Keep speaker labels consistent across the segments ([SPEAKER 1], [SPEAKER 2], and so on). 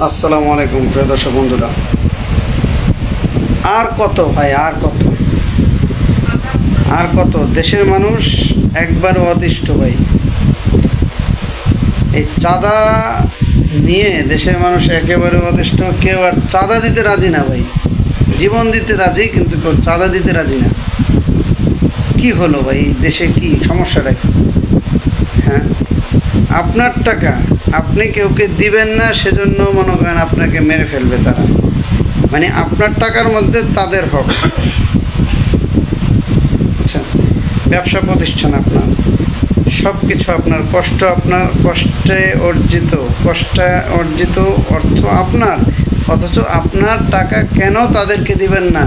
[SPEAKER 1] আসসালামু আলাইকুম প্রিয় দর্শক বন্ধুরা। আর কত ভাই, আর কত দেশের মানুষ একবার অতিষ্ঠ ভাই। এই চাঁদা নিয়ে দেশের মানুষ একেবারে অতিষ্ঠ। কেউ আর চাঁদা দিতে রাজি না ভাই। জীবন দিতে রাজি, কিন্তু কেউ চাঁদা দিতে রাজি না। কি হলো ভাই, দেশে কি সমস্যাটা কি? হ্যাঁ, আপনার টাকা আপনি কেউকে দিবেন না, সেজন্য মনে করেন আপনাকে মেরে ফেলবে তারা। মানে আপনার টাকার মধ্যে তাদের হক। আচ্ছা, ব্যবসা প্রতিষ্ঠান আপনার, সব কিছু আপনার, আপনার কষ্টে অর্জিত অর্থ আপনার, অথচ আপনার টাকা কেন তাদেরকে দিবেন না?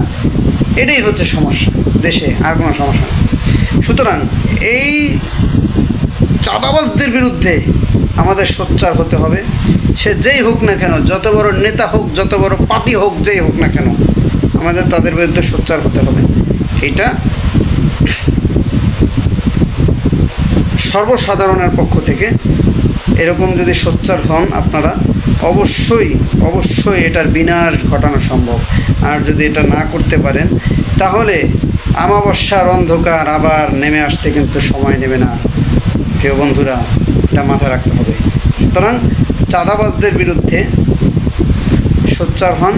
[SPEAKER 1] এটাই হচ্ছে সমস্যা দেশে, আর কোনো সমস্যা না। সুতরাং এই চাঁদাবাজদের বিরুদ্ধে আমাদের সোচ্চার হতে হবে। সে যেই হোক না কেন, যত বড় নেতা হোক, যত বড় পার্টি হোক, যেই হোক না কেন, আমাদের তাদের বিরুদ্ধে সোচ্চার হতে হবে। এটা সর্বসাধারণের পক্ষ থেকে এরকম যদি সোচ্চার হন আপনারা, অবশ্যই এটার বিনাশ ঘটানো সম্ভব। আর যদি এটা না করতে পারেন, তাহলে আমাবস্যার অন্ধকার আবার নেমে আসতে কিন্তু সময় নেবে না প্রিয় বন্ধুরা। এটা মাথায় রাখতে হবে। সুতরাং চাঁদাবাজদের বিরুদ্ধে সোচ্চার হন।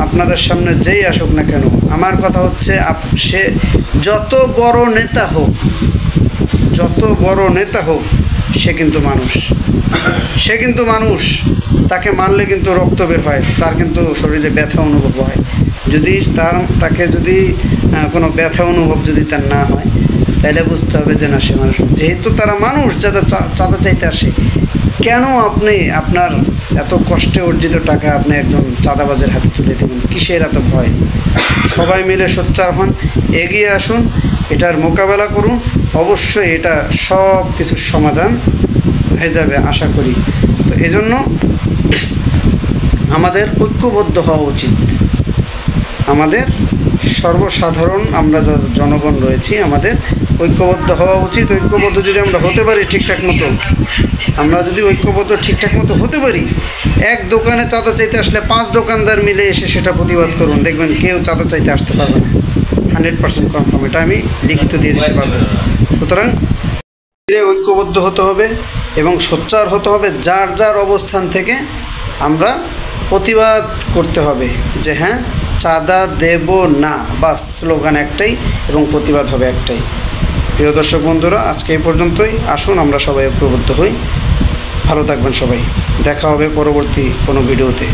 [SPEAKER 1] আপনাদের সামনে যেই আসুক না কেন, আমার কথা হচ্ছে সে যত বড় নেতা হোক, সে কিন্তু মানুষ। তাকে মারলে কিন্তু রক্ত বের হয়, তার কিন্তু শরীরে ব্যথা অনুভব হয়। যদি তাকে কোনো ব্যথা অনুভব যদি তার না হয়, তাহলে বুঝতে হবে যে না, সে মানুষ। যেহেতু তারা মানুষ, যারা চাঁদা চাইতে আসে, কেন আপনি আপনার এত কষ্টে অর্জিত টাকা আপনি একজন চাঁদাবাজের হাতে তুলে দেবেন? কিসের এত ভয়? সবাই মিলে সোচ্চার হন, এগিয়ে আসুন, এটার মোকাবেলা করুন। অবশ্যই এটা সব কিছুর সমাধান হয়ে যাবে আশা করি। তো এজন্য আমাদের ঐক্যবদ্ধ হওয়া উচিত। আমাদের সর্বসাধারণ আমরা জনগণ রয়েছি, আমাদের ঐক্যবদ্ধ হওয়া উচিত। ঐক্যবদ্ধ যদি আমরা হতে পারি ঠিকঠাক মতো, হতে পারি, এক দোকানে চাঁদা চাইতে আসলে 5 দোকানদার মিলে এসে সেটা প্রতিবাদ করুন, দেখবেন কেউ চাঁদা চাইতে আসতে পারবে না। 100% কনফার্ম, এটা আমি লিখিত দিয়ে দিতে পারবো। সুতরাং ঐক্যবদ্ধ হতে হবে এবং সোচ্চার হতে হবে। যার অবস্থান থেকে আমরা প্রতিবাদ করতে হবে যে হ্যাঁ, চাঁদা দেব না, বাস স্লোগান একটাই এবং প্রতিবাদ হবে একটাই। প্রিয় দর্শক বন্ধুরা, আজকে এই পর্যন্তই। আসুন আমরা সবাই ঐক্যবদ্ধ হই। ভালো থাকবেন সবাই। দেখা হবে পরবর্তী কোনো ভিডিওতে।